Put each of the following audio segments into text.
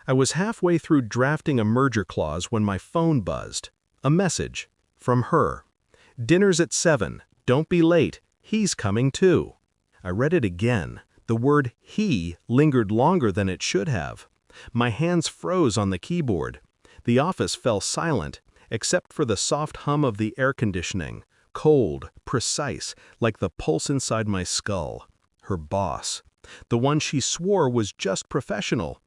I was halfway through drafting a merger clause when my phone buzzed. A message. From her. "Dinner's at 7. Don't be late. He's coming too." I read it again. The word he lingered longer than it should have. My hands froze on the keyboard. The office fell silent, except for the soft hum of the air conditioning, cold, precise, like the pulse inside my skull. Her boss. The one she swore was just professional.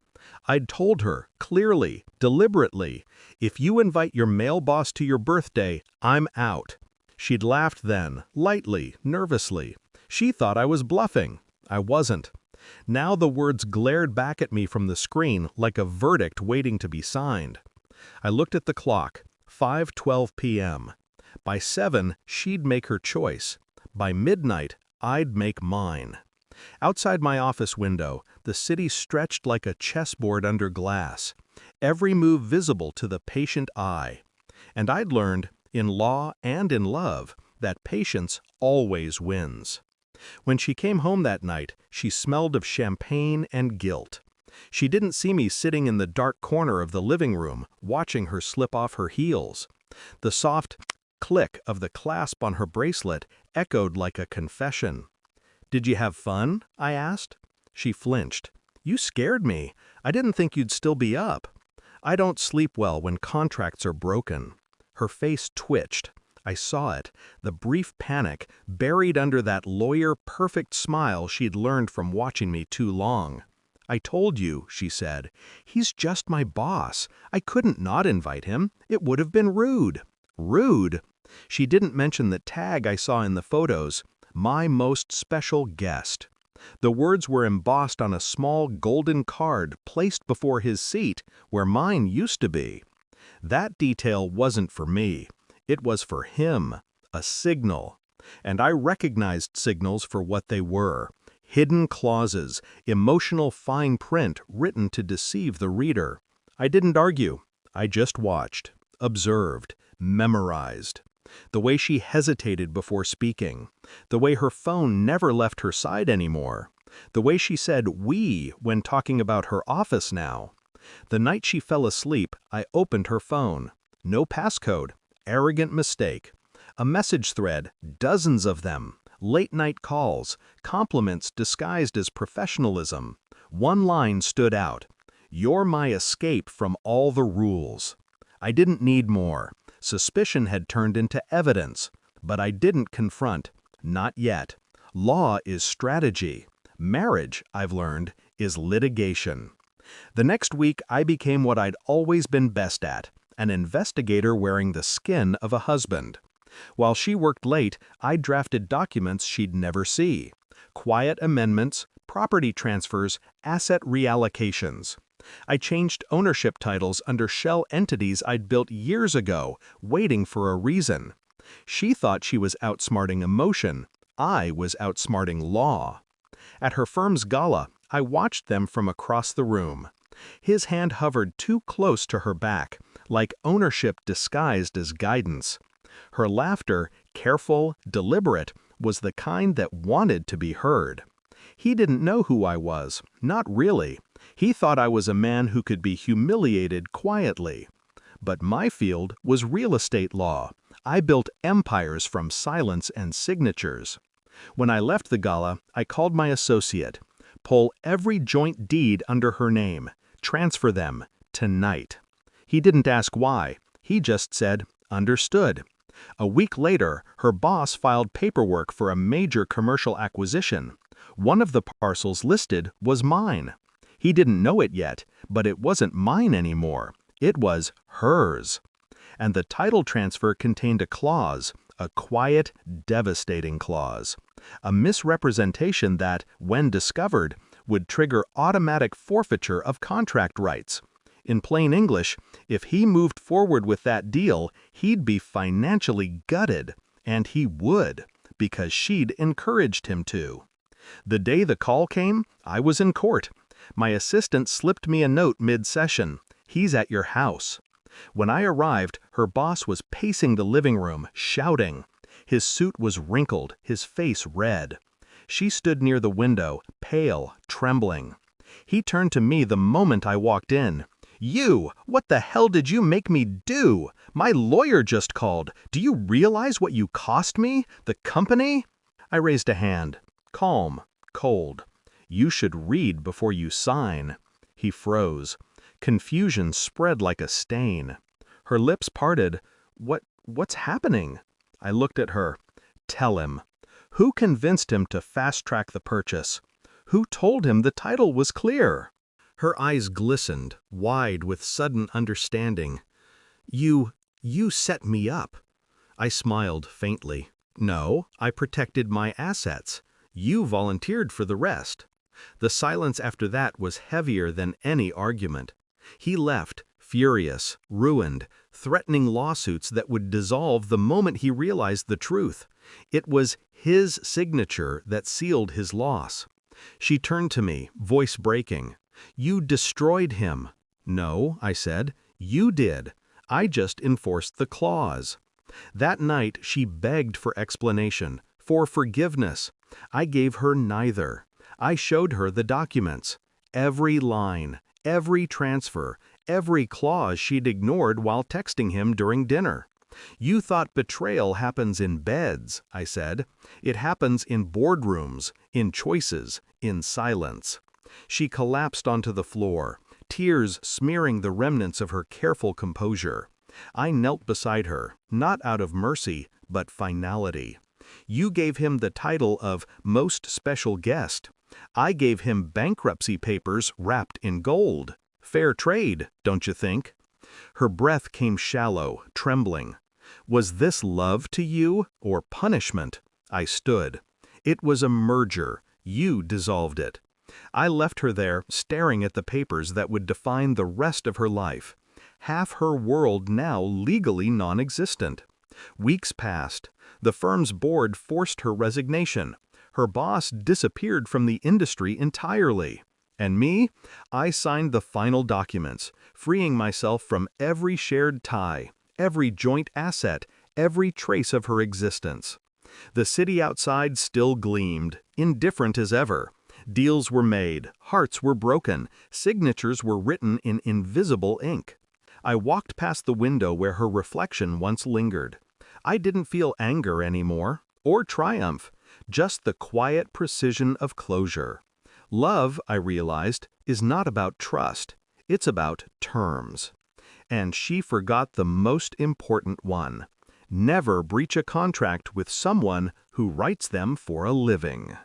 I'd told her, clearly, deliberately, "If you invite your male boss to your birthday, I'm out." She'd laughed then, lightly, nervously. She thought I was bluffing. I wasn't. Now the words glared back at me from the screen like a verdict waiting to be signed. I looked at the clock, 5:12 p.m. By 7, she'd make her choice. By midnight, I'd make mine. Outside my office window, the city stretched like a chessboard under glass, every move visible to the patient eye. And I'd learned, in law and in love, that patience always wins. When she came home that night, she smelled of champagne and guilt. She didn't see me sitting in the dark corner of the living room, watching her slip off her heels. The soft click of the clasp on her bracelet echoed like a confession. "Did you have fun?" I asked. She flinched. "You scared me. I didn't think you'd still be up." I don't sleep well when contracts are broken. Her face twitched. I saw it, the brief panic buried under that lawyer-perfect smile she'd learned from watching me too long. "I told you," she said. "He's just my boss. I couldn't not invite him. It would have been rude." Rude? She didn't mention the tag I saw in the photos. My most special guest. The words were embossed on a small golden card placed before his seat, where mine used to be. That detail wasn't for me. It was for him, a signal. And I recognized signals for what they were. Hidden clauses, emotional fine print written to deceive the reader. I didn't argue. I just watched, observed, memorized. The way she hesitated before speaking. The way her phone never left her side anymore. The way she said "we" when talking about her office now. The night she fell asleep, I opened her phone. No passcode. Arrogant mistake. A message thread, dozens of them. Late-night calls, compliments disguised as professionalism. One line stood out. "You're my escape from all the rules." I didn't need more. Suspicion had turned into evidence. But I didn't confront. Not yet. Law is strategy. Marriage, I've learned, is litigation. The next week, I became what I'd always been best at, an investigator wearing the skin of a husband. While she worked late, I drafted documents she'd never see. Quiet amendments, property transfers, asset reallocations. I changed ownership titles under shell entities I'd built years ago, waiting for a reason. She thought she was outsmarting emotion. I was outsmarting law. At her firm's gala, I watched them from across the room. His hand hovered too close to her back, like ownership disguised as guidance. Her laughter, careful, deliberate, was the kind that wanted to be heard. He didn't know who I was, not really. He thought I was a man who could be humiliated quietly. But my field was real estate law. I built empires from silence and signatures. When I left the gala, I called my associate. Pull every joint deed under her name. Transfer them. Tonight. He didn't ask why. He just said, "Understood." A week later, her boss filed paperwork for a major commercial acquisition. One of the parcels listed was mine. He didn't know it yet, but it wasn't mine anymore. It was hers. And the title transfer contained a clause, a quiet, devastating clause. A misrepresentation that, when discovered, would trigger automatic forfeiture of contract rights. In plain English, if he moved forward with that deal, he'd be financially gutted. And he would, because she'd encouraged him to. The day the call came, I was in court. My assistant slipped me a note mid-session. "He's at your house." When I arrived, her boss was pacing the living room, shouting. His suit was wrinkled, his face red. She stood near the window, pale, trembling. He turned to me the moment I walked in. "You! What the hell did you make me do? My lawyer just called. Do you realize what you cost me? The company?" I raised a hand. Calm, cold. "You should read before you sign." He froze. Confusion spread like a stain. Her lips parted. What's happening?" I looked at her. "Tell him. Who convinced him to fast-track the purchase? Who told him the title was clear?" Her eyes glistened, wide with sudden understanding. You set me up." I smiled faintly. "No, I protected my assets. You volunteered for the rest." The silence after that was heavier than any argument. He left, furious, ruined, threatening lawsuits that would dissolve the moment he realized the truth. It was his signature that sealed his loss. She turned to me, voice breaking. "You destroyed him." "No," I said. "You did. I just enforced the clause." That night she begged for explanation, for forgiveness. I gave her neither. I showed her the documents. Every line, every transfer, every clause she'd ignored while texting him during dinner. "You thought betrayal happens in beds," I said. "It happens in boardrooms, in choices, in silence." She collapsed onto the floor, tears smearing the remnants of her careful composure. I knelt beside her, not out of mercy, but finality. "You gave him the title of Most Special Guest. I gave him bankruptcy papers wrapped in gold. Fair trade, don't you think?" Her breath came shallow, trembling. "Was this love to you, or punishment?" I stood. "It was a merger. You dissolved it." I left her there, staring at the papers that would define the rest of her life. Half her world now legally non-existent. Weeks passed. The firm's board forced her resignation. Her boss disappeared from the industry entirely. And me? I signed the final documents, freeing myself from every shared tie, every joint asset, every trace of her existence. The city outside still gleamed, indifferent as ever. Deals were made, hearts were broken, signatures were written in invisible ink. I walked past the window where her reflection once lingered. I didn't feel anger anymore, or triumph, just the quiet precision of closure. Love, I realized, is not about trust, it's about terms. And she forgot the most important one. Never breach a contract with someone who writes them for a living.